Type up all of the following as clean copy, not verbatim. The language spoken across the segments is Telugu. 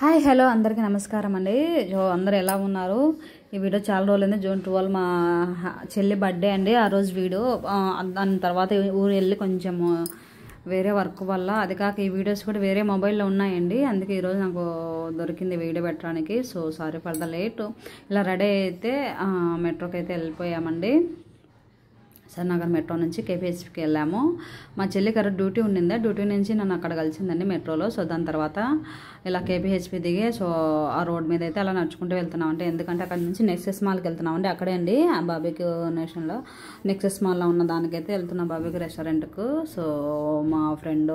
హాయ్ హలో అందరికీ నమస్కారం అండి. అందరూ ఎలా ఉన్నారు? ఈ వీడియో చాలా రోజులైంది. జూన్ 12 మా చెల్లి బర్త్డే అండి. ఆ రోజు వీడియో దాని తర్వాత ఊరు వెళ్ళి కొంచెం వేరే వర్క్ వల్ల, అది కాక ఈ వీడియోస్ కూడా వేరే మొబైల్లో ఉన్నాయండి. అందుకే ఈరోజు నాకు దొరికింది వీడియో పెట్టడానికి. So sorry for the late. ఇలా రెడీ అయితే మెట్రోకి అయితే వెళ్ళిపోయామండి. సర్నగర్ మెట్రో నుంచి కేపీహెచ్పీకి వెళ్ళాము. మా చెల్లి గారు డ్యూటీ ఉండిందా, డ్యూటీ నుంచి నన్ను అక్కడ కలిసిందండి మెట్రోలో. సో దాని తర్వాత ఇలా కేపీహెచ్పీ దిగి సో ఆ రోడ్ మీద అయితే అలా నడుచుకుంటూ వెళ్తున్నామంటే, ఎందుకంటే అక్కడ నుంచి నెక్సెస్ మాల్కి వెళ్తున్నామండి. అక్కడే అండి ఆ బాబీకి నేషన్లో నెక్సెస్ మాల్లో ఉన్న దానికైతే వెళ్తున్నాం, బాబీకి రెస్టారెంట్కు. సో మా ఫ్రెండ్,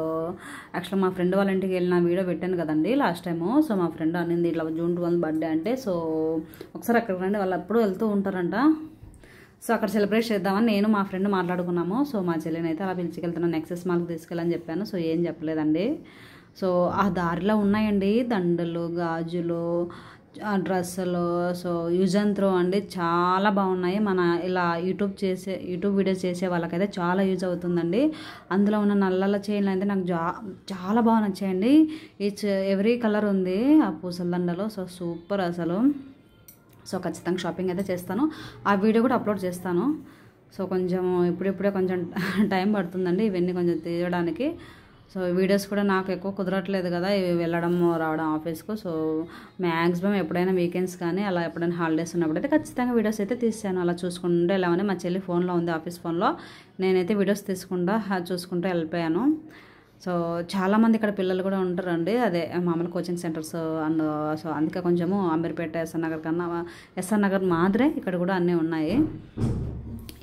యాక్చువల్గా మా ఫ్రెండ్ వాళ్ళ ఇంటికి వెళ్ళిన వీడియో పెట్టాను కదండి లాస్ట్ టైము. సో మా ఫ్రెండ్ అనింది ఇట్లా జూన్ 12 బర్త్డే అంటే, సో ఒకసారి అక్కడికి రండి, వాళ్ళు ఎప్పుడు వెళ్తూ ఉంటారంట. సో అక్కడ సెలబ్రేట్ చేద్దామని నేను మా ఫ్రెండ్ మాట్లాడుకున్నాము. సో మా చెల్లిని అయితే అలా పిలిచికెళ్తున్నాను, నెక్సెస్ మాల్కి తీసుకెళ్ళని చెప్పాను. సో ఏం చెప్పలేదండి. సో ఆ దారిలో ఉన్నాయండి దండలు, గాజులు, డ్రెస్సులు. సో యూజ్ అండ్ త్రో అండి, చాలా బాగున్నాయి. మన ఇలా యూట్యూబ్ వీడియోస్ చేసే వాళ్ళకైతే చాలా యూజ్ అవుతుందండి. అందులో ఉన్న నల్లల చైన్లు అయితే నాకు చాలా బాగా నచ్చాయండి. ఎవ్రీ కలర్ ఉంది ఆ పూసల దండలో. సో సూపర్ అసలు. సో ఖచ్చితంగా షాపింగ్ అయితే చేస్తాను, ఆ వీడియో కూడా అప్లోడ్ చేస్తాను. సో కొంచెం ఇప్పుడిప్పుడే కొంచెం టైం పడుతుందండి ఇవన్నీ కొంచెం తీయడానికి. సో వీడియోస్ కూడా నాకు ఎక్కువ కుదరట్లేదు కదా, వెళ్ళడం రావడం ఆఫీస్కు. సో మ్యాక్సిమం ఎప్పుడైనా వీకెండ్స్ కానీ అలా ఎప్పుడైనా హాలిడేస్ ఉన్నప్పుడు అయితే ఖచ్చితంగా వీడియోస్ అయితే తీసాను. అలా చూసుకుంటూ వెళ్ళామని మా చెల్లి ఫోన్లో ఉంది, ఆఫీస్ ఫోన్లో. నేనైతే వీడియోస్ చూసుకుంటూ వెళ్ళిపోయాను. సో చాలామంది ఇక్కడ పిల్లలు కూడా ఉంటారండి, అదే మామూలు కోచింగ్ సెంటర్స్ అండ్ సో అందుకే కొంచెము అంబర్పేట, ఎస్ఆర్ నగర్ కన్నా ఎస్ఆర్ నగర్ మాదిరే ఇక్కడ కూడా అన్నీ ఉన్నాయి.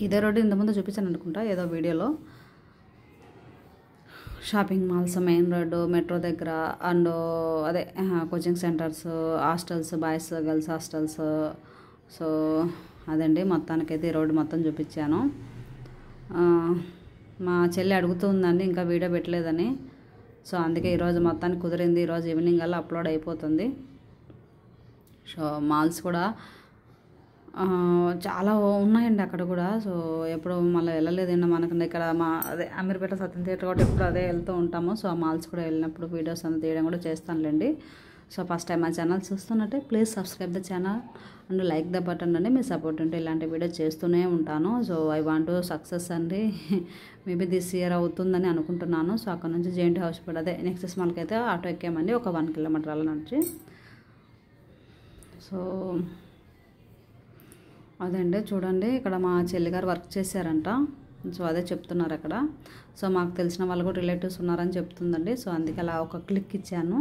ఇదే రోడ్డు ఇంతకుముందు చూపించాను అనుకుంటా ఏదో వీడియోలో. Shopping malls, main road, metro దగ్గర అండ్ అదే coaching centres, hostels, boys girls hostels. So అదండి మొత్తానికైతే ఈ రోడ్డు మొత్తం చూపించాను. మా చెల్లి అడుగుతూ ఉందండి ఇంకా వీడియో పెట్టలేదని. సో అందుకే ఈరోజు మొత్తానికి కుదిరింది, ఈరోజు ఈవినింగ్ అలా అప్లోడ్ అయిపోతుంది. సో మాల్స్ కూడా చాలా ఉన్నాయండి అక్కడ కూడా. సో ఎప్పుడు మళ్ళీ వెళ్ళలేదండి మనకంటే ఇక్కడ అదే అమీర్పేట సత్యం థియేటర్ కాబట్టి ఎప్పుడు అదే వెళ్తూ ఉంటాము. సో ఆ మాల్స్ కూడా వెళ్ళినప్పుడు వీడియోస్ అంతా తీయడం కూడా చేస్తానులేండి. సో ఫస్ట్ టైం మా ఛానల్ చూస్తున్నట్టే please subscribe the channel and like the button అండి. మీ సపోర్ట్ ఉంటే ఇలాంటి వీడియో చేస్తూనే ఉంటాను. So I want to success అండి. మేబీ దిస్ ఇయర్ అవుతుందని అనుకుంటున్నాను. సో అక్కడ నుంచి జేఎన్టీ హౌస్ కూడా అదే నెక్సెస్ మాల్కి అయితే ఆటో ఎక్కామండి, ఒక 1 కిలోమీటర్ అలా నడిచి. సో అదండి చూడండి, ఇక్కడ మా చెల్లి గారు వర్క్ చేశారంట. సో అదే చెప్తున్నారు అక్కడ. సో మాకు తెలిసిన వాళ్ళు కూడా రిలేటివ్స్ ఉన్నారని చెప్తుందండి. సో అందుకే అలా ఒక క్లిక్ ఇచ్చాను.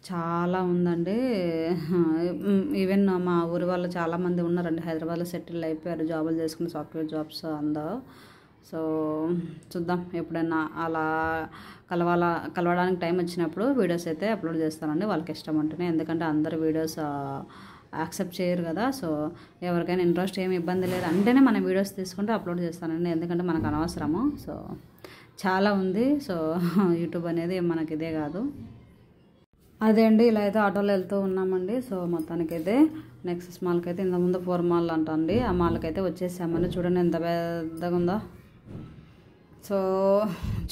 చాలా ఉందండి. ఈవెన్ మా ఊరి వాళ్ళు చాలామంది ఉన్నారండి, హైదరాబాద్లో సెటిల్ అయిపోయారు, జాబులు చేసుకుని సాఫ్ట్వేర్ జాబ్స్ అందరూ. సో చూద్దాం ఎప్పుడైనా అలా కలవడానికి టైం వచ్చినప్పుడు వీడియోస్ అయితే అప్లోడ్ చేస్తానండి, వాళ్ళకి ఇష్టం ఉంటేనే. ఎందుకంటే అందరు వీడియోస్ యాక్సెప్ట్ చేయరు కదా. సో ఎవరికైనా ఇంట్రెస్ట్ ఏమి ఇబ్బంది లేదు అంటేనే మన వీడియోస్ తీసుకుంటే అప్లోడ్ చేస్తానండి, ఎందుకంటే మనకు అనవసరము. సో చాలా ఉంది. సో యూట్యూబ్ అనేది మనకి ఇదే కాదు. అదే అండి, ఇలా అయితే ఆటోలో వెళ్తూ ఉన్నామండి. సో మొత్తానికైతే నెక్సెస్ మాల్కి అయితే ఇంతకుముందు 4 మాల్ అంటండి, ఆ మాల్కి అయితే వచ్చేసామండి. చూడండి ఎంత పెద్దగా ఉందో. సో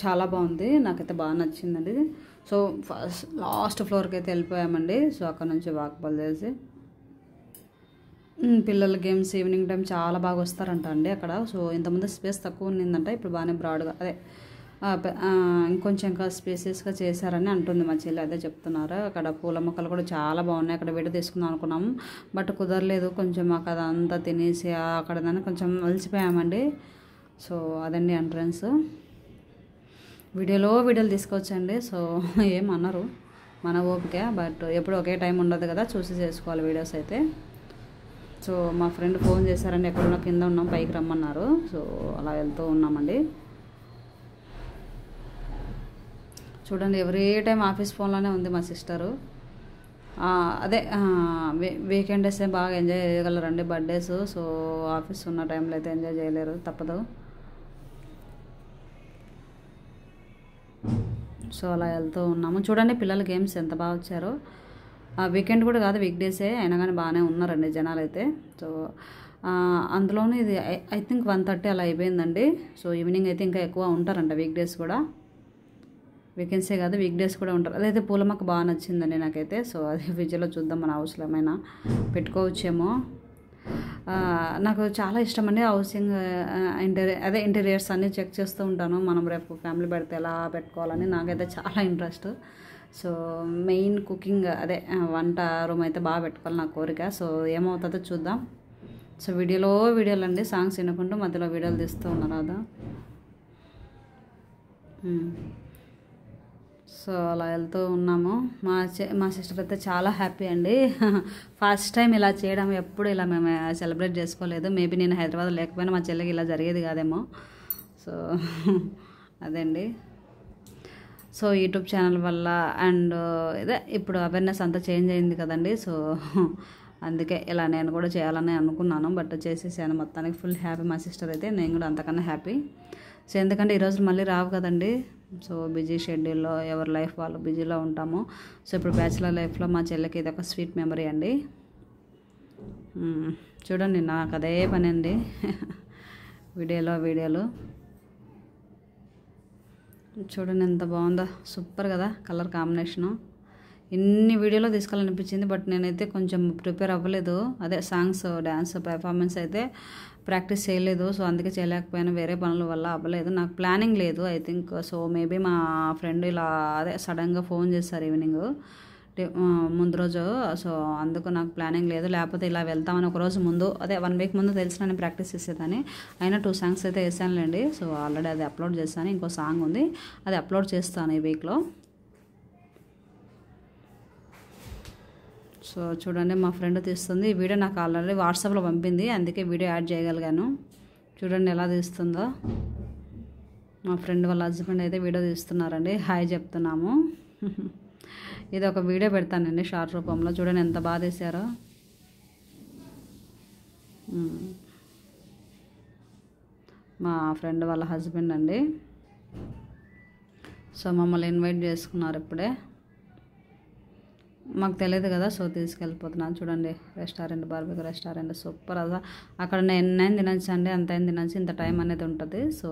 చాలా బాగుంది, నాకైతే బాగా నచ్చిందండి. సో లాస్ట్ ఫ్లోర్కి అయితే వెళ్ళిపోయామండి. సో అక్కడ నుంచి వాక్బల్ చేసి పిల్లల గేమ్స్ ఈవినింగ్ టైం చాలా బాగా వస్తారంట అండి అక్కడ. సో ఇంతకుముందు స్పేస్ తక్కువ ఉన్నిందంట, ఇప్పుడు బాగానే బ్రాడ్గా అదే ఇంకొంచెం ఇంకా స్పేసెస్గా చేశారని అంటుంది మా చెల్లి, అదే చెప్తున్నారు. అక్కడ పూల మొక్కలు కూడా చాలా బాగున్నాయి. అక్కడ వీడియో తీసుకుందాం అనుకున్నాము బట్ కుదరలేదు. కొంచెం మాకు అదంతా తినేసి అక్కడ దాన్ని కొంచెం అలసిపోయామండి. సో అదండి ఎంట్రన్స్. వీడియోలు తీసుకోవచ్చండి. సో ఏమన్నారు, మన ఓపిక. బట్ ఎప్పుడు ఒకే టైం ఉండదు కదా, చూసి చేసుకోవాలి వీడియోస్ అయితే. సో మా ఫ్రెండ్ ఫోన్ చేశారండి, ఎక్కడున్నా కింద ఉన్నాం, పైకి రమ్మన్నారు. సో అలా వెళ్తూ ఉన్నామండి. చూడండి ఎవ్రీ టైం ఆఫీస్ ఫోన్లోనే ఉంది మా సిస్టరు. అదే వీకెండ్ డేస్ బాగా ఎంజాయ్ చేయగలరండి, బర్త్డేస్. సో ఆఫీస్ ఉన్న టైంలో అయితే ఎంజాయ్ చేయలేరు, తప్పదు. సో అలా వెళ్తూ ఉన్నాము. చూడండి పిల్లల గేమ్స్ ఎంత బాగా వచ్చారో. వీకెండ్ కూడా కాదు, వీక్ డేసే అయినా కానీ బాగానే ఉన్నారండి జనాలు అయితే. సో అందులోనూ ఇది ఐ థింక్ 1:30 అలా అయిపోయిందండి. సో ఈవినింగ్ అయితే ఇంకా ఎక్కువ ఉంటారంట వీక్ డేస్ కూడా. వీకెండ్సే కాదు వీక్ డేస్ కూడా ఉంటారు. అదైతే పూల మొక్క బాగా నచ్చిందండి నాకైతే. సో అది ఫ్రిడ్జ్లో చూద్దాం, మన హౌస్లో ఏమైనా పెట్టుకోవచ్చేమో. నాకు చాలా ఇష్టం అండి హౌసింగ్ ఇంటీరియర్స్ అన్నీ చెక్ చేస్తూ ఉంటాను. మనం రేపు ఫ్యామిలీ పెడితే ఎలా పెట్టుకోవాలని నాకైతే చాలా ఇంట్రెస్ట్. సో మెయిన్ కుకింగ్ వంట రూమ్ అయితే బాగా పెట్టుకోవాలి నా కోరిక. సో ఏమవుతుందో చూద్దాం. సో వీడియోలు అండి, సాంగ్స్ వినుకుంటూ మధ్యలో వీడియోలు తీస్తూ ఉన్నారు కదా. సో అలా వెళ్తూ ఉన్నాము. మా సిస్టర్ అయితే చాలా హ్యాపీ అండి. ఫస్ట్ టైం ఇలా చేయడం, ఎప్పుడు ఇలా మేము సెలబ్రేట్ చేసుకోలేదు. మేబీ నేను హైదరాబాద్ లేకపోయినా మా చెల్లికి ఇలా జరిగేది కాదేమో. సో అదండి. సో యూట్యూబ్ ఛానల్ వల్ల అండ్ ఇప్పుడు అవేర్నెస్ అంతా చేంజ్ అయింది కదండి. సో అందుకే ఇలా నేను కూడా చేయాలని అనుకున్నాను, బట్ చేసేసాను. మొత్తానికి ఫుల్ హ్యాపీ మా సిస్టర్ అయితే, నేను కూడా అంతకన్నా హ్యాపీ. సో ఎందుకంటే ఈరోజు మళ్ళీ రావు కదండి. సో బిజీ షెడ్యూల్లో ఎవరి లైఫ్ వాళ్ళు బిజీలో ఉంటాము. సో ఇప్పుడు బ్యాచిలర్ లైఫ్లో మా చెల్లికి ఇది ఒక స్వీట్ మెమరీ అండి. చూడండి, నాకు అదే పని అండి. వీడియోలు చూడండి ఎంత బాగుందో, సూపర్ కదా కలర్ కాంబినేషను. ఇన్ని వీడియోలో తీసుకోవాలనిపించింది, బట్ నేనైతే కొంచెం ప్రిపేర్ అవ్వలేదు. సాంగ్స్ డ్యాన్స్ పెర్ఫార్మెన్స్ అయితే ప్రాక్టీస్ చేయలేదు. సో అందుకే చేయలేకపోయాను, వేరే పనుల వల్ల అవ్వలేదు. నాకు ప్లానింగ్ లేదు ఐ థింక్. సో మేబీ మా ఫ్రెండ్ ఇలా సడన్గా ఫోన్ చేస్తారు ఈవినింగ్ ముందు రోజు. సో అందుకు నాకు ప్లానింగ్ లేదు, లేకపోతే ఇలా వెళ్తామని ఒక రోజు ముందు 1 వీక్ ముందు తెలిసిన నేను ప్రాక్టీస్ చేసేదాన్ని. అయినా 2 సాంగ్స్ అయితే వేసానులేండి. సో ఆల్రెడీ అది అప్లోడ్ చేస్తాను, ఇంకో సాంగ్ ఉంది అది అప్లోడ్ చేస్తాను ఈ వీక్లో. సో చూడండి మా ఫ్రెండ్ తీస్తుంది. ఈ వీడియో నాకు ఆల్రెడీ వాట్సాప్లో పంపింది, అందుకే వీడియో యాడ్ చేయగలిగాను. చూడండి ఎలా తీస్తుందో. మా ఫ్రెండ్ వాళ్ళ హస్బెండ్ అయితే వీడియో తీస్తున్నారండి, హాయ్ చెప్తున్నాము. ఇది ఒక వీడియో పెడతానండి షార్ట్ రూపంలో. చూడండి ఎంత బాగా తీశారో. మా ఫ్రెండ్ వాళ్ళ హస్బెండ్ అండి. సో మమ్మల్ని ఇన్వైట్ చేసుకున్నారు ఇప్పుడే, మాకు తెలియదు కదా. సో తీసుకెళ్ళిపోతున్నాను. చూడండి రెస్టారెంట్, బార్బిక్యూ రెస్టారెంట్ సూపర్. అక్కడ ఎన్నైనా తినచ్చు అండి, అంతైనా తినచ్చు, ఇంత టైం అనేది ఉంటుంది. సో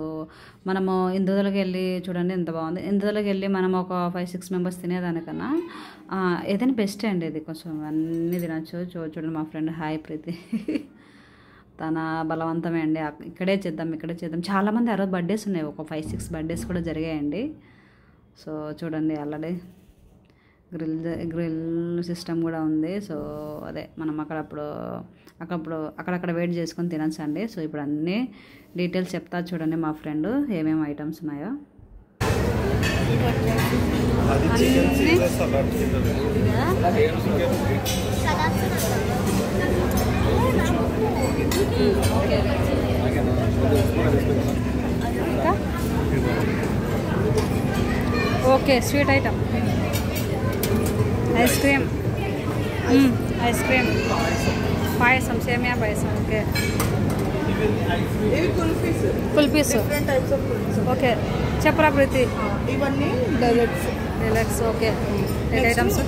మనము ఇందులోకి వెళ్ళి చూడండి ఎంత బాగుంది. ఇందులోకి వెళ్ళి మనం ఒక 5-6 మెంబర్స్ తినేదానికన్నా ఏదైనా బెస్ట్ అండి ఇది. కొంచెం అన్నీ తినచ్చు. చూడండి మా ఫ్రెండ్ హాయ్ ప్రీతి, తన బలవంతమే అండి. ఇక్కడే చేద్దాం. చాలామంది ఆ రోజు బర్త్డేస్ ఉన్నాయి, ఒక 5-6 బర్త్డేస్ కూడా జరిగాయండి. సో చూడండి ఆల్రెడీ గ్రిల్ సిస్టమ్ కూడా ఉంది. సో మనం అక్కడక్కడ వెయిట్ చేసుకొని తినచ్చు అండి. సో ఇప్పుడు అన్నీ డీటెయిల్స్ చెప్తా చూడండి మా ఫ్రెండ్ ఏమేమి ఐటమ్స్ ఉన్నాయో. Okay sweet item, ice cream, పాయసం, సేమియా పాయసం. ఓకే కుల్ఫీస్. ఓకే చెప్పరా ప్రీతి. ఇవన్నీ డెలక్స్. Okay items.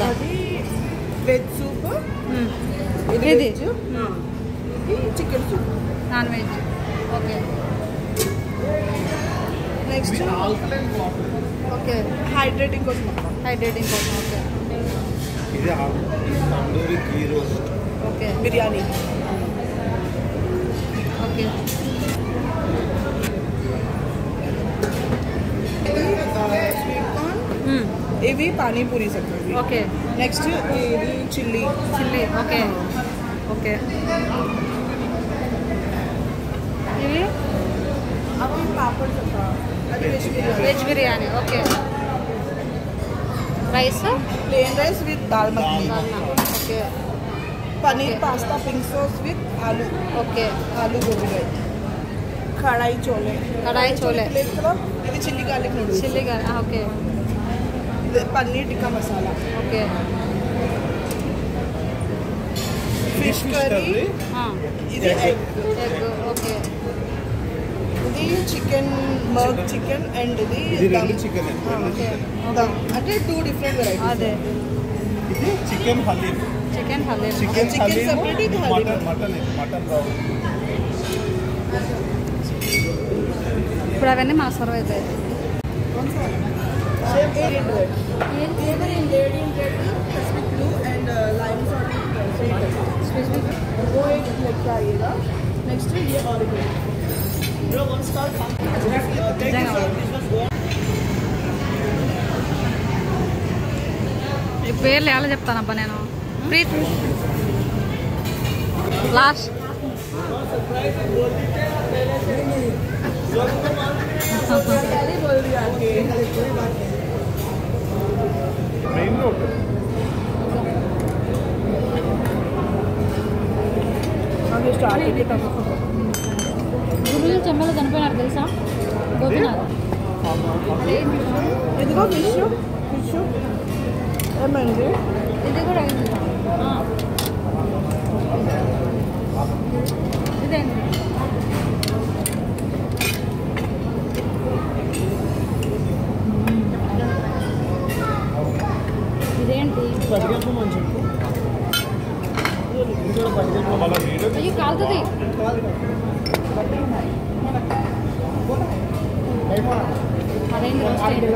అది వెజ్ సూప్, ఇది chicken soup, non veg. Okay next okay hydrating కోసం. ఓకే ఇది tandoori ghee roast. Okay biryani. Okay sweet corn, ఇవి పానీపూరి సెట్. ఓకే నెక్స్ట్ ఇది చిల్లీ. ఓకే ఇవి అవి పాపడ్ సెట్. అది veg biryani. Okay rice, plain rice with dal makhani. Okay paneer pasta pink sauce with aloo. Okay aloo gobi rice. Kadai chole. లేదు కదా, ఇది చిల్లీ గార్లిక్ నూడిల్స్. ఓకే ఇది paneer tikka masala. Okay fish curry. ఇది ఎగ్. ఓకే ఇది చికెన్, మర్గ్ చికెన్ అండ్ ఇది రెండు చికెన్ దమ్. అంటే 2 డిఫరెంట్ వెరైటీస్. అదే ఇది chicken haleem. Chicken haleem. Chicken separate, ఇది హలీం. మటన్ రావు. ఇప్పుడు అవన్నీ మన సర్వ్ అవుతాయి. Same alien red. Even in radiant red, specific blue and lime sort of specific. वो एक लगता है ये ना. Next ये original. Bro, one star. ఈ పేర్లు ఎలా చెప్తానబ్బా నేను. ప్రీత్ లాస్ట్ మెయిన్ రోడ్ గురువులు చెమ్మలు చనిపోయినారు తెలుసా? గోపినాథ్ ఇదిగో ఫిష్ ఫిష్ ఏమైంది? ఇది కూడా అయింది. ఇదేంటి? ఇదేంటి? అయ్యి కాలుతుంది. అదేంటి రోస్ట్ అయింది.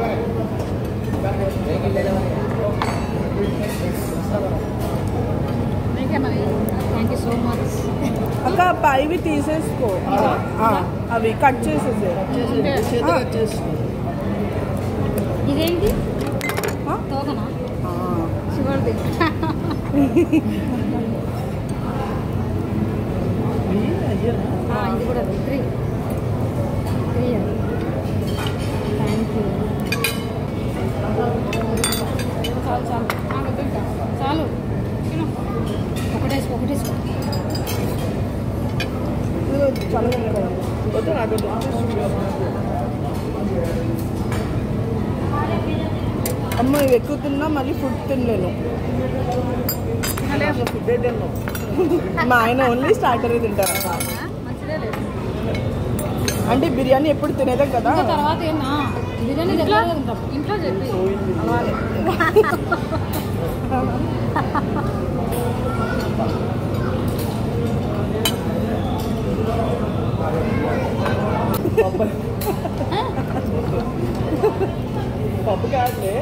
Thank you so much. అక్క పైవి తీసేసుకో, అవి కట్ చేసేసి ఇదేంటి? తోకనా? శివుడిది. ఇది కూడా 3 థ్యాంక్ యూ. చాలు చాలు చాలు ఒకటేసుకో అమ్మ ఇవి ఎక్కువ తిన్నా మళ్ళీ ఫుడ్ తినలేను. మా ఆయన ఓన్లీ స్టార్టర్ తింటారు. అంటే బిర్యానీ ఎప్పుడు తినేదే కదా. తర్వాత ఏమన్నా బిర్యానీ ఇంట్లో చెప్పి పప్పు కాదులే.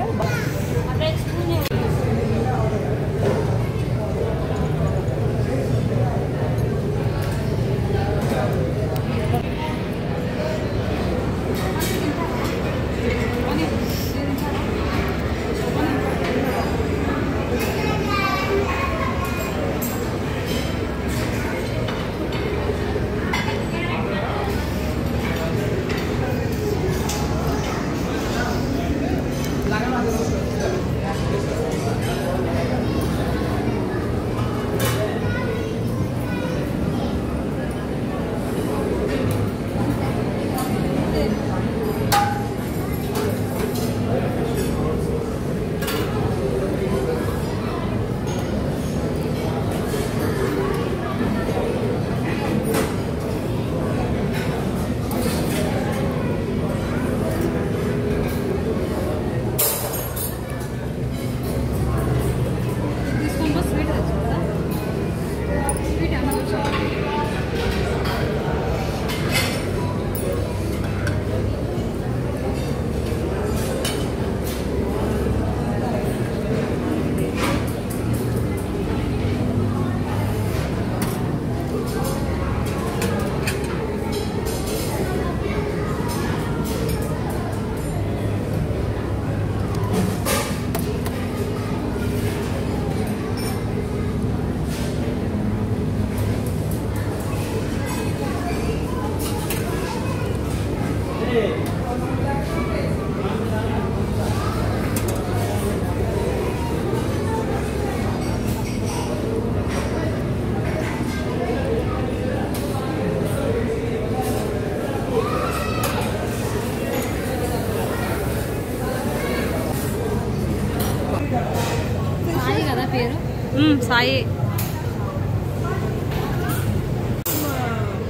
సాయి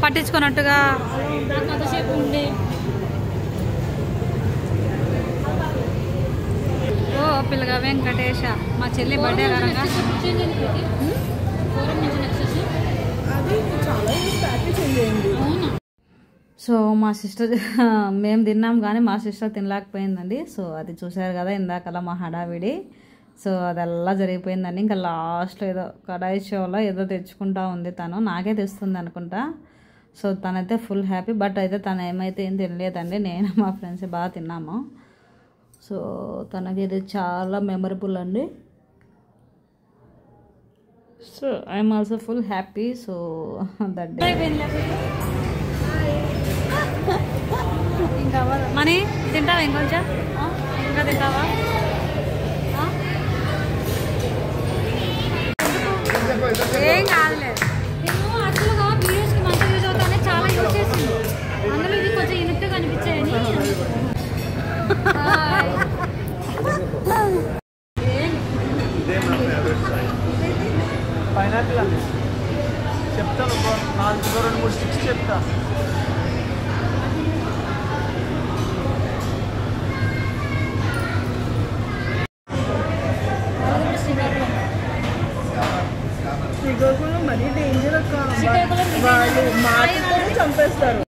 పట్టించుకున్నట్టుగా అంతసేపు ఉండి ఓ పిల్లగా వెంకటేశ మా చెల్లి బర్త్డే కారణంగా సో మా సిస్టర్ మేము తిన్నాం కానీ మా సిస్టర్ తినలేకపోయిందండి. సో అది చూసారు కదా ఇందాకలా మా హడావిడి. సో అదల్లా జరిగిపోయిందండి. ఇంకా లాస్ట్లో ఏదో కడాయి షోలో ఏదో తెచ్చుకుంటా ఉంది తను, నాకే తెస్తుంది అనుకుంటా. సో తనైతే ఫుల్ హ్యాపీ. బట్ అయితే తను ఏమైతే ఏం తినలేదండి, నేను మా ఫ్రెండ్స్ బాగా తిన్నాము. సో తనకి ఇది చాలా మెమరబుల్ అండి. So I'm also full happy. So that day ఇంకా మనీ తింటావా ఇంకొంచెం, ఇంకా తింటావా? ఏం కాదులేదు. నేను యాక్చువల్గా వీడియోస్కి మంచిగా యూజ్ అవుతానే చాలా యూజ్ చేసింది. అందులో ఇది కొంచెం యూనిక్గా కనిపించాయని. పైనాపిల్ అండి చెప్తాను, 4-2-3 స్టిక్స్ చెప్తా. శ్రీకాకుళం మరీ డేంజర్ అక్క, వాళ్ళు మాటతో చంపేస్తారు.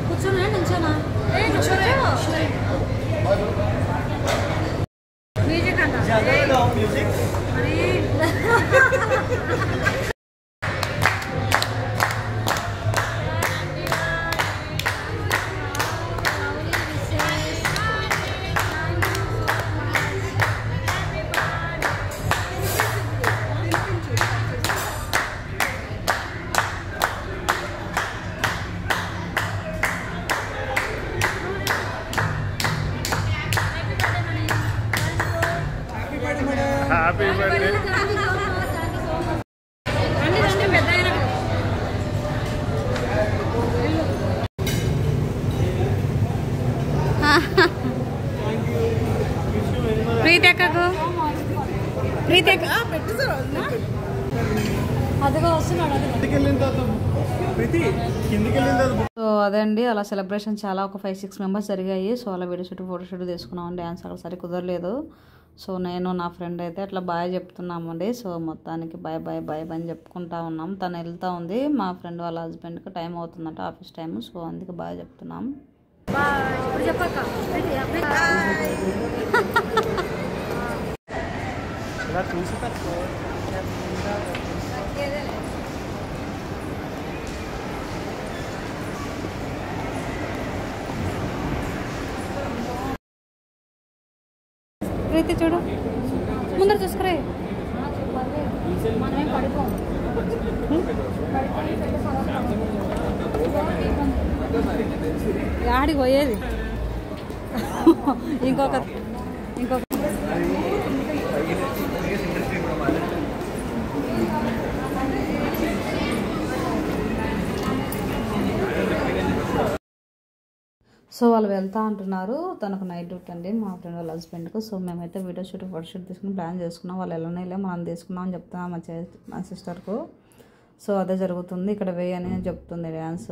కూర్చోనా నుంచోనా? మ్యూజిక్ అంట హ్యాపీ బర్త్డే. అదిగో వస్తున్నాడు. సో అదే అండి, అలా సెలబ్రేషన్ చాలా ఒక 5-6 మెంబర్స్ జరిగాయి. సో అలా వీడియో షూట్ ఫోటో షూట్ తీసుకున్నాం. డ్యాన్స్ ఒకసారి కుదరలేదు. సో నేను నా ఫ్రెండ్ అయితే అట్లా బాయ్ చెప్తున్నామండి. సో మొత్తానికి బాయ్ బాయ్ బాయ్ అని చెప్పుకుంటా ఉన్నాం. తను వెళ్తూ ఉంది, మా ఫ్రెండ్ వాళ్ళ హస్బెండ్కి టైం అవుతుందంట, ఆఫీస్ టైం. సో అందుకే బాయ్ చెప్తున్నాం. ప్రీతి చూడు, ముందర చూసుకురే. మనమేం పడిపోం. ఆడికి పోయేది ఇంకొక సో వాళ్ళు వెళ్తా అంటున్నారు. తనకు నైట్ డ్యూటీ అండి మా ఫ్రెండ్ వాళ్ళ హస్బెండ్కు. సో మేమైతే వీడియో షూట్ ఫోటో షూట్ తీసుకుని ప్లాన్ చేసుకున్నాం. వాళ్ళు వెళ్ళనే మనం తీసుకున్నాం అని చెప్తున్నాం మా సిస్టర్కు. సో అదే జరుగుతుంది ఇక్కడ, వేయని చెప్తుంది డ్యాన్స్.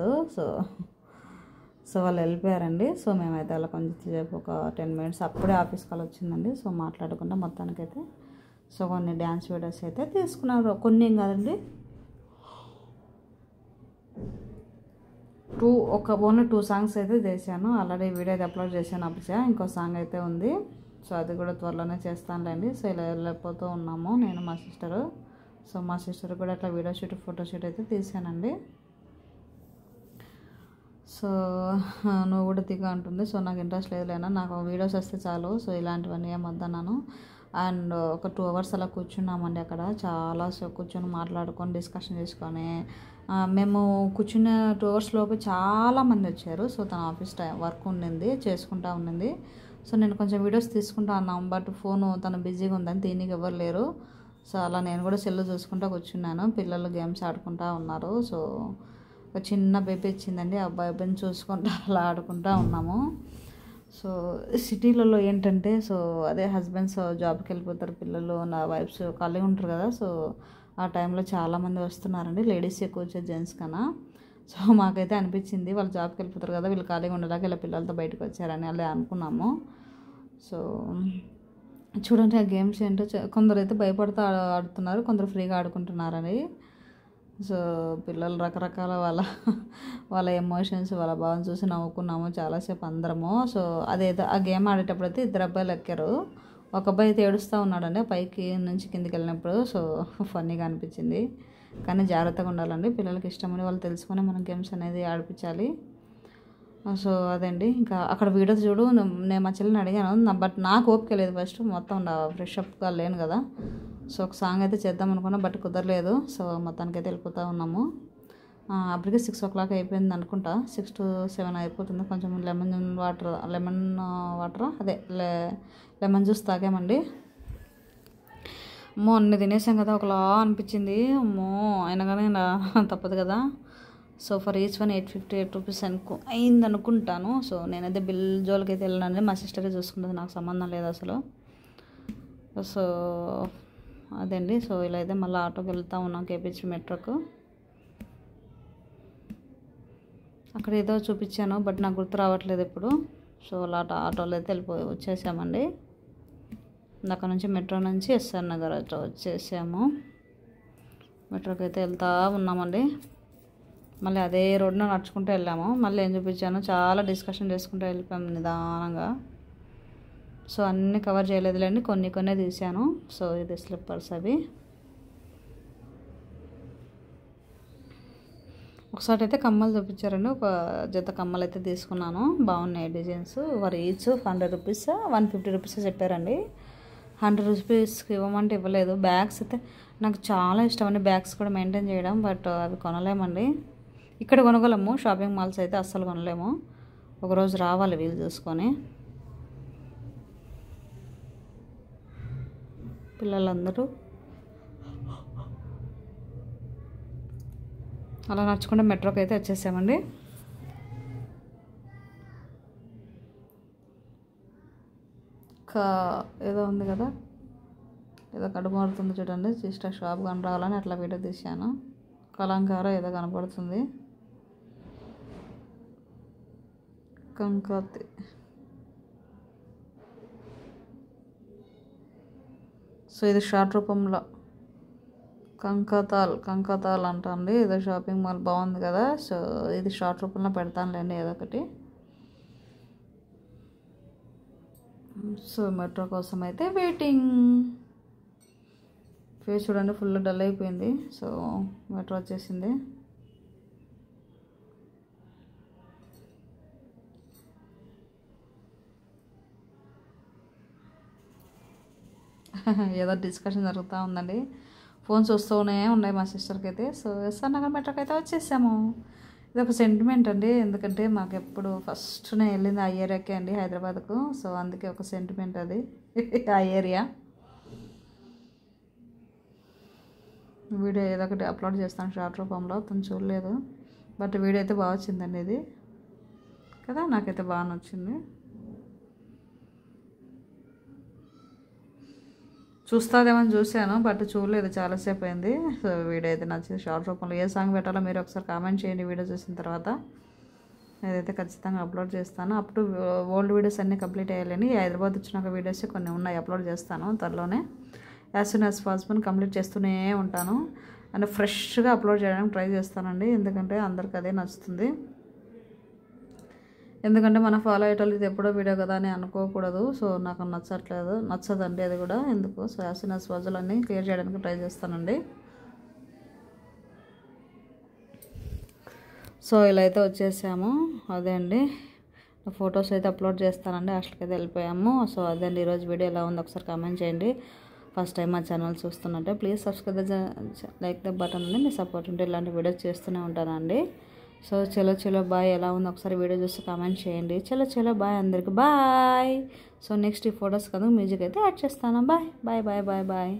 సో వాళ్ళు వెళ్ళిపోయారండి. సో మేమైతే అలా కొంచెం సేపు ఒక 10 minutes అప్పుడే ఆఫీస్ కాల్ వచ్చిందండి. సో మాట్లాడుకుంటా మొత్తానికైతే సో కొన్ని డ్యాన్స్ వీడియోస్ అయితే తీసుకున్నారు. కొన్ని ఏం కాదండి, ఓన్లీ 2 సాంగ్స్ అయితే చేశాను. ఆల్రెడీ వీడియో అయితే అప్లోడ్ చేశాను. అప్పుడు ఇంకో సాంగ్ అయితే ఉంది. సో అది కూడా త్వరలోనే చేస్తానులేండి. సో ఇలా వెళ్ళిపోతూ ఉన్నాము నేను మా సిస్టరు. సో మా సిస్టర్ కూడా అట్లా వీడియో షూట్ ఫోటో షూట్ అయితే తీసానండి. సో నువ్వు కూడా దిగా ఉంటుంది. సో నాకు ఇంట్రెస్ట్ లేదులేనా, నాకు వీడియోస్ వస్తే చాలు. సో ఇలాంటివన్నీ ఏమొద్దన్నాను. అండ్ ఒక 2 hours అలా కూర్చున్నామండి అక్కడ. చాలా కూర్చొని మాట్లాడుకొని డిస్కషన్ చేసుకొని మేము కూర్చున్న 2 hours లోపు చాలామంది వచ్చారు. సో తన ఆఫీస్ వర్క్ ఉండింది, చేసుకుంటా ఉండింది. సో నేను కొంచెం వీడియోస్ తీసుకుంటా ఉన్నాం. బట్ ఫోను తను బిజీగా ఉందని దీనికి ఎవరు లేరు. సో అలా నేను కూడా సెల్ చూసుకుంటా కూర్చున్నాను. పిల్లలు గేమ్స్ ఆడుకుంటా ఉన్నారు. సో ఒక చిన్న బేబీ ఇచ్చిందండి, ఆ బేబీని చూసుకుంటా అలా ఆడుకుంటా ఉన్నాము. సో సిటీలలో ఏంటంటే సో అదే హస్బెండ్స్ జాబ్కి వెళ్ళిపోతారు, పిల్లలు నా వైఫ్స్ ఖాళీగా ఉంటారు కదా. సో ఆ టైంలో చాలామంది వస్తున్నారండి, లేడీస్ ఎక్కువ వచ్చే జెంట్స్ కన్నా. సో మాకైతే అనిపించింది వాళ్ళు జాబ్కి వెళ్ళిపోతారు కదా, వీళ్ళు ఖాళీగా ఉండేలాగా ఇలా పిల్లలతో బయటకు వచ్చారని అలా అనుకున్నాము. సో చూడండి ఆ గేమ్స్ ఏంటో, కొందరు అయితే భయపడుతూ ఆడుతున్నారు, కొందరు ఫ్రీగా ఆడుకుంటున్నారని. సో పిల్లలు రకరకాల వాళ్ళ ఎమోషన్స్, వాళ్ళ భావం చూసి నవ్వుకున్నాము చాలాసేపు అందరము. సో అదేదో ఆ గేమ్ ఆడేటప్పుడు అయితే 2 అబ్బాయిలు ఎక్కారు, ఒక అబ్బాయి అయితే ఏడుస్తూ ఉన్నాడండి పైకి నుంచి కిందికి వెళ్ళినప్పుడు. సో ఫన్నీగా అనిపించింది. కానీ జాగ్రత్తగా ఉండాలండి, పిల్లలకి ఇష్టమని వాళ్ళు తెలుసుకొని మనం గేమ్స్ అనేది ఆడిపించాలి. సో అదండి. ఇంకా అక్కడ వీడియో చూడు, నేను మా చెల్లిని అడిగాను, బట్ నాకు ఓపిక లేదు ఫస్ట్, మొత్తం ఫ్రెష్ అప్గా లేను కదా. సో ఒక సాంగ్ అయితే చేద్దాం అనుకున్నా, బట్ కుదరలేదు. సో మొత్తానికైతే వెళ్ళిపోతూ ఉన్నాము. అప్పటికే 6 o'clock అయిపోయింది అనుకుంటా, 6 to 7 అయిపోతుంది. కొంచెం లెమన్ వాటర్ అదే లెమన్ జ్యూస్ తాగామండి. అమ్మో అన్నీ తినేసాం కదా, ఒకలా అనిపించింది. అమ్మో అయినా కానీ తప్పదు కదా. So for each one 858 rupees అయింది అనుకుంటాను. సో నేనైతే బిల్ జోలికి అయితే వెళ్ళానండి, మా సిస్టరే చూసుకుంటుంది, నాకు సంబంధం లేదు అసలు. సో అదండి. సో ఇలా అయితే మళ్ళీ ఆటోకి వెళ్తూ ఉన్నాం కేపీహెచ్ మెట్రోకు. అక్కడ ఏదో చూపించాను బట్ నాకు గుర్తు రావట్లేదు ఇప్పుడు. సో అలా ఆటోలో అయితే వచ్చేసామండి. అక్కడ నుంచి మెట్రో నుంచి ఎస్ఆర్ నగర్ అట్లా వచ్చేసాము. మెట్రోకి అయితే వెళ్తూ ఉన్నామండి. మళ్ళీ అదే రోడ్డున నడుచుకుంటూ వెళ్ళాము. మళ్ళీ ఏం చూపించాను, చాలా డిస్కషన్ చేసుకుంటూ వెళ్ళిపోయాము నిదానంగా. సో అన్నీ కవర్ చేయలేదులేండి, కొన్ని తీసాను. సో ఇది స్లిప్పర్స్ అవి. ఒకసారి అయితే కమ్మలు చూపించారండి, ఒక జత కమ్మలు అయితే తీసుకున్నాను, బాగున్నాయి డిజైన్స్. వారు ఈచ్ 100 rupees 150 rupees చెప్పారండి. 100 rupeesకి ఇవ్వమంటే ఇవ్వలేదు. బ్యాగ్స్ అయితే నాకు చాలా ఇష్టం అండి, బ్యాగ్స్ కూడా మెయింటైన్ చేయడం, బట్ అవి కొనలేమండి. ఇక్కడ కొనగలము, షాపింగ్ మాల్స్ అయితే అస్సలు కొనలేము. ఒకరోజు రావాలి వీలు చూసుకొని. పిల్లలందరూ అలా నడుచుకుంటే మెట్రోకి అయితే వచ్చేసామండి. ఏదో ఉంది కదా, ఏదో కడుమారుతుంది చూడండి, జస్ట్ షాప్ కనరావాలని అట్లా వీడియో తీశాను. కలంకార ఏదో కనపడుతుంది, కంకాతి. సో ఇది షార్ట్ రూపంలో కంకతాల్ అంటండి, ఏదో షాపింగ్ మాల్ బాగుంది కదా. సో ఇది షార్ట్ రూపంలో పెడతానులేండి ఏదో ఒకటి. సో మెట్రో కోసం అయితే వెయిటింగ్. ఫేస్ చూడండి ఫుల్ డల్ అయిపోయింది. సో మెట్రో వచ్చేసింది. ఏదో డిస్కషన్ జరుగుతూ ఉందండి, ఫోన్స్ వస్తూనే ఉన్నాయి మా సిస్టర్కి అయితే. సో ఎస్ఆర్ నగర్ మెట్రోకి అయితే వచ్చేసాము. ఇది ఒక సెంటిమెంట్ అండి, ఎందుకంటే మాకు ఎప్పుడు ఫస్ట్ నేను వెళ్ళింది ఆ ఏరియాకే అండి, హైదరాబాద్కు. సో అందుకే ఒక సెంటిమెంట్ అది ఆ ఏరియా. వీడియో ఏదో ఒకటి అప్లోడ్ చేస్తాను షార్ట్ రూపంలో, తను చూడలేదు, బట్ వీడియో అయితే బాగా వచ్చిందండి ఇది కదా, నాకైతే బాగా నచ్చింది. చూస్తుందేమని చూశాను బట్ చూడలేదు, చాలాసేపు అయింది. సో వీడియో అయితే నచ్చింది షార్ట్ రూపంలో. ఏ సాంగ్ పెట్టాలో మీరు ఒకసారి కామెంట్ చేయండి వీడియో చూసిన తర్వాత. నేనైతే ఖచ్చితంగా అప్లోడ్ చేస్తాను. అప్పుడు ఓల్డ్ వీడియోస్ అన్నీ కంప్లీట్ అయ్యాలని, హైదరాబాద్ వచ్చినాక వీడియోస్ కొన్ని ఉన్నాయి, అప్లోడ్ చేస్తాను త్వరలోనే. As soon as possible complete చేస్తూనే ఉంటాను అండ్ ఫ్రెష్గా అప్లోడ్ చేయడానికి ట్రై చేస్తానండి, ఎందుకంటే అందరికి అదే నచ్చుతుంది. ఎందుకంటే మన ఫాలో అయ్యేటోళ్ళు ఇది ఎప్పుడో వీడియో కదా అని అనుకోకూడదు. సో నాకు నచ్చదండి అది కూడా, ఎందుకు. So as soon as possible అన్నీ క్లియర్ చేయడానికి ట్రై చేస్తానండి. సో ఇలా అయితే వచ్చేసాము. అదే అండి, ఫొటోస్ అయితే అప్లోడ్ చేస్తానండి. హాస్టల్కి అయితే వెళ్ళిపోయాము. సో అదే అండి ఈరోజు వీడియో ఎలా ఉంది ఒకసారి కామెంట్ చేయండి. ఫస్ట్ టైం మా ఛానల్ చూస్తున్నట్టే please subscribe like the button ఉంది. మీ సపోర్ట్ ఉంటే ఇలాంటి వీడియోస్ చేస్తూనే ఉంటానండి. సో చలో బాయ్, ఎలా ఉంది ఒకసారి వీడియో చూసి కామెంట్ చేయండి. చలో బాయ్ అందరికి బాయ్. సో నెక్స్ట్ ఈ ఫొటోస్ కదా మ్యూజిక్ అయితే యాడ్ చేస్తాను. బాయ్.